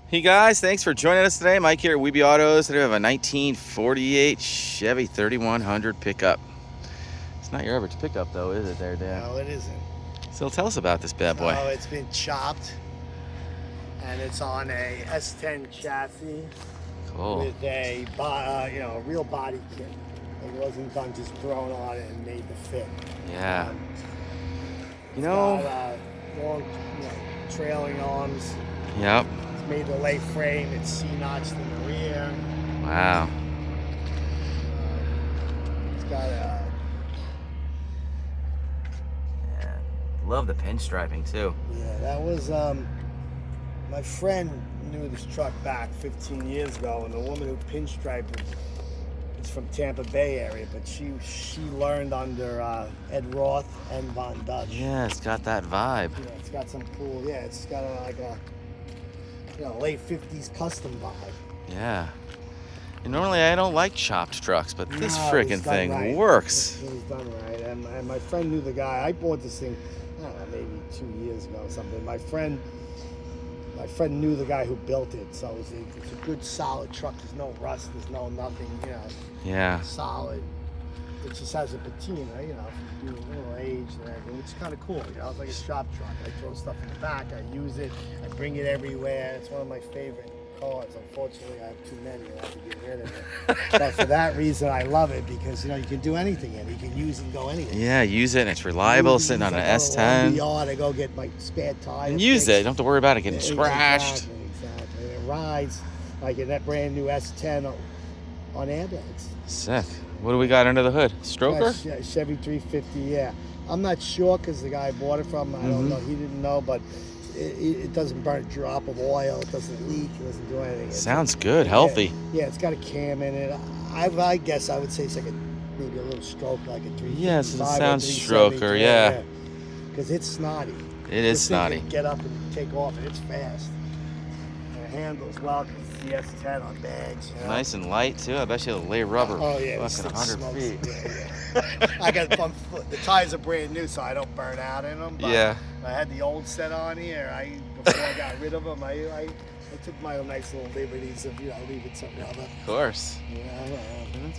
Hey guys, thanks for joining us today. Mike here at Weeby Autos. Today we have a 1948 Chevy 3100 pickup. It's not your average pickup though, is it there, Dan? No, it isn't. So tell us about this bad boy. No, it's been chopped, and it's on a S10 chassis with a real body kit. It wasn't done just thrown on it and made the fit. Yeah. It's got long, trailing arms. Yep. It's made to lay frame. It's C-notched in the rear. Wow. It's got Love the pinstriping too. Yeah, that was my friend knew this truck back 15 years ago, and the woman who pinstriped it is from Tampa Bay area, but she learned under Ed Roth and Von Dutch. Yeah, it's got that vibe. Yeah, it's got some cool. Yeah, it's got a late 50s custom vibe. Yeah. And normally I don't like chopped trucks, but this No, freaking thing right. works. It was done right, and my friend knew the guy. I bought this thing, I don't know, maybe 2 years ago or something. My friend knew the guy who built it, so it's a good, solid truck. There's no rust, there's no nothing, Yeah. solid. It just has a patina, for a little age and everything, which is kind of cool. It's like a shop truck. I throw stuff in the back, I use it, I bring it everywhere. It's one of my favorite cars. Unfortunately, I have too many, I have to get rid of it. But for that reason, I love it because you can do anything in it. You can use it and go anywhere. Yeah, use it and it's reliable, sitting on an S10. I go get my spare tire. And use it. You don't have to worry about it getting scratched. Exactly. It rides like in that brand new S10 on airbags. Sick. What do we got under the hood? Stroker? Yeah, Chevy 350, yeah. I'm not sure because the guy I bought it from, I don't know, he didn't know, but it doesn't burn a drop of oil, it doesn't leak, it doesn't do anything. Sounds good, healthy. Yeah, it's got a cam in it. I guess I would say it's like maybe a little stroke, like a 355. Yes, it sounds stroker, yeah. Because it's snotty. It is snotty. Get up and take off, and it's fast. And it handles well because it's the S10 on bags. Nice and light too. I bet you'll lay rubber. Oh yeah, fucking 100 feet. Yeah. I got the tires are brand new, so I don't burn out in them. But Yeah. I had the old set on here. Before I got rid of them, I took my nice little liberties of leaving something other. Of course. Yeah.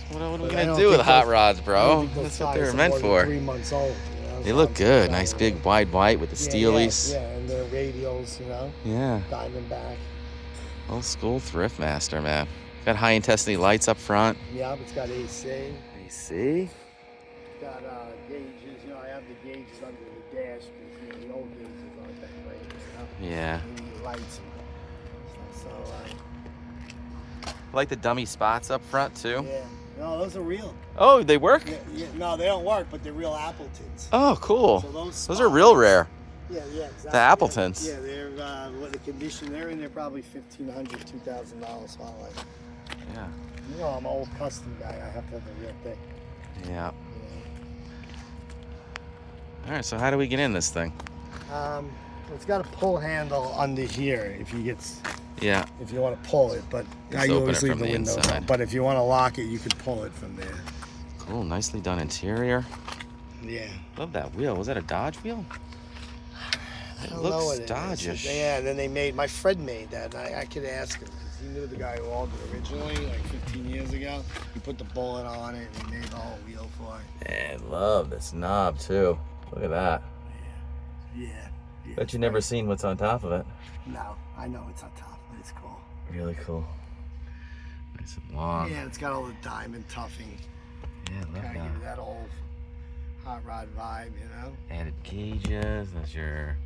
What are we gonna do with hot rods, bro? That's what they're meant for. 3 months old. They look good. Nice big wide white with the Steelies. Yeah, and the radials, Yeah. Diamondback. Old school thrift master, man. Got high intensity lights up front. Yeah, it's got AC. AC. It's got gauges. I have the gauges under the dash because the old gauges aren't that great. Yeah. You need lights and stuff. So. Like the dummy spots up front too. Yeah. No, those are real. Oh, they work? Yeah, no, they don't work, but they're real Appletons. Oh, cool. So those are real rare. Yeah, exactly. The Appletons. Yeah, they're what the condition they're in. They're probably $1,500, $2,000. Yeah. I'm an old custom guy. I have to have the real thing. Yeah. All right. So how do we get in this thing? It's got a pull handle under here. If you want to pull it, but Just I open always it leave from the the window inside. up. But if you want to lock it, you can pull it from there. Cool. Nicely done interior. Yeah. Love that wheel. Was that a Dodge wheel? It looks Dodgish. Yeah, and then my friend made that, and I could ask him, because he knew the guy who owned it originally, like 15 years ago. He put the bullet on it, and he made the whole wheel for it. And love this knob, too. Look at that. Yeah. Bet you never seen what's on top of it. No, I know it's on top, but it's cool. Really cool. Nice and long. Yeah, it's got all the diamond toughing. Yeah, love Kind of that. give you that old hot rod vibe, Added gauges. That's your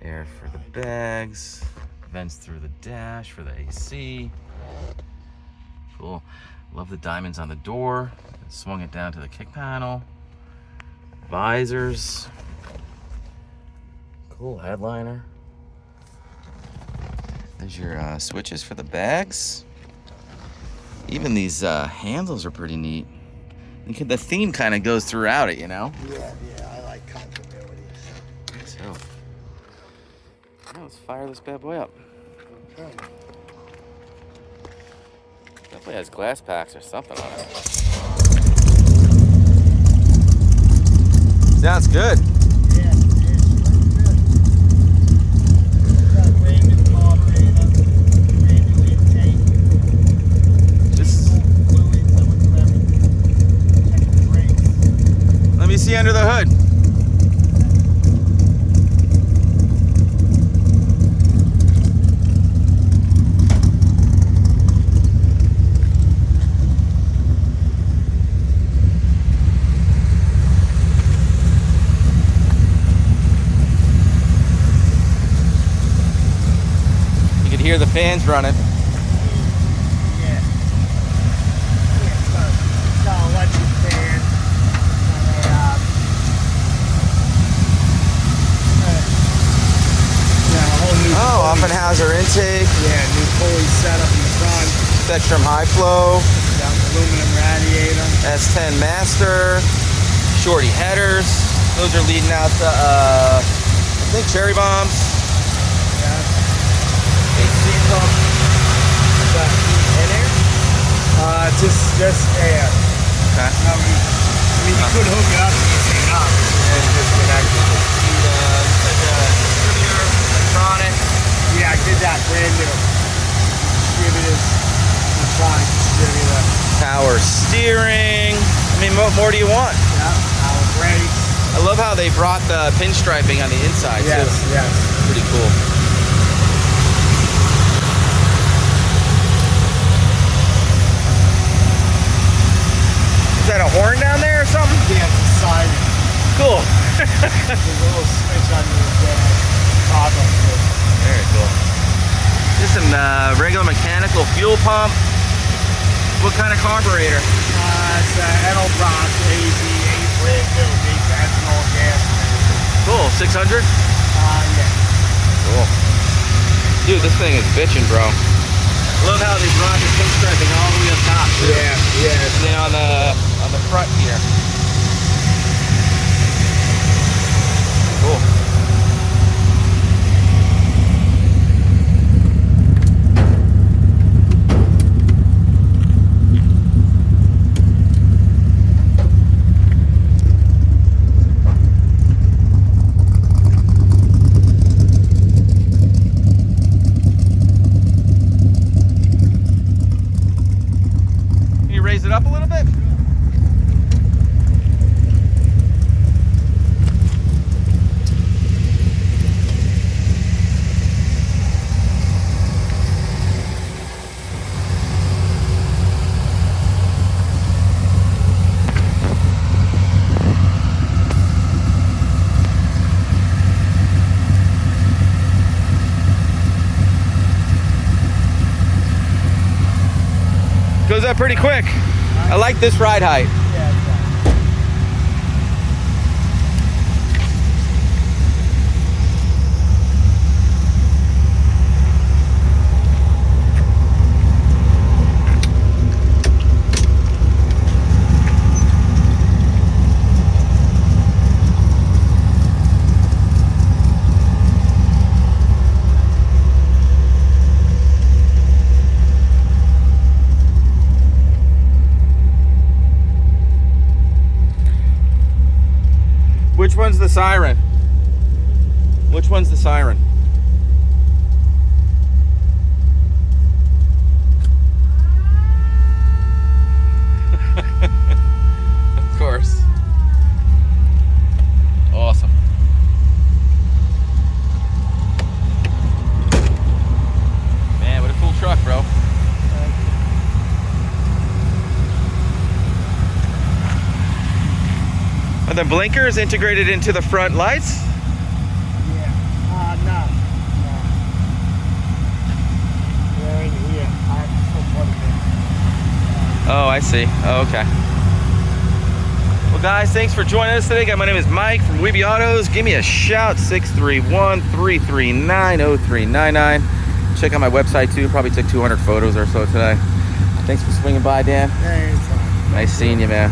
air for the bags. Vents through the dash for the AC. Cool. Love the diamonds on the door. Swung it down to the kick panel. Visors. Cool headliner. There's your switches for the bags. Even these handles are pretty neat. The theme kind of goes throughout it, Yeah, I like continuity. So, let's fire this bad boy up. Okay. Definitely has glass packs or something on it. Sounds good. Yeah, it's really good. It's got Raymond carburetor. hear the fans running. Yeah. It's got an electric fan. And a whole new Offenhauser intake. Yeah, new pulley setup in the front. Spectrum high flow. Got an aluminum radiator. S10 master. Shorty headers. Those are leading out to, I think, cherry bombs. Yeah. AC pump. Is that in air? Just air. Okay. You could hook it up and you say no. And just connect it. Distributor, electronic. Yeah, I did that brand new. Distributors, electronic distributor. Power steering. I mean, what more do you want? Yeah, power brakes. I love how they brought the pinstriping on the inside Yes, too. yes. Pretty cool. Is that a horn down there or something? Yeah, it's a Siren. Cool. There's a little switch on the toggle switch. Very cool. Just some regular mechanical fuel pump. What kind of carburetor? It's Edelbrock AZ 8 brand new, big ethanol gas. Cool. 600? Yeah. Cool. Dude, this thing is bitching, bro. Love how they brought the pinstriping all the way up top. Too. Yeah. And then on the front here. Cool. Can you raise it up a little bit? Goes up pretty quick. I like this ride height. Yeah, Which one's the Siren? Which one's the Siren? Of course. Awesome. Man, what a cool truck, bro. Are the blinkers integrated into the front lights? Yeah. No. They're in here. I have to put one in. Oh, I see. Oh, okay. Well, guys, thanks for joining us today. My name is Mike from Weeby Autos. Give me a shout, 631-339-0399. Check out my website, too. Probably took 200 photos or so today. Thanks for swinging by, Dan. Hey, it's fine. Nice seeing you, man.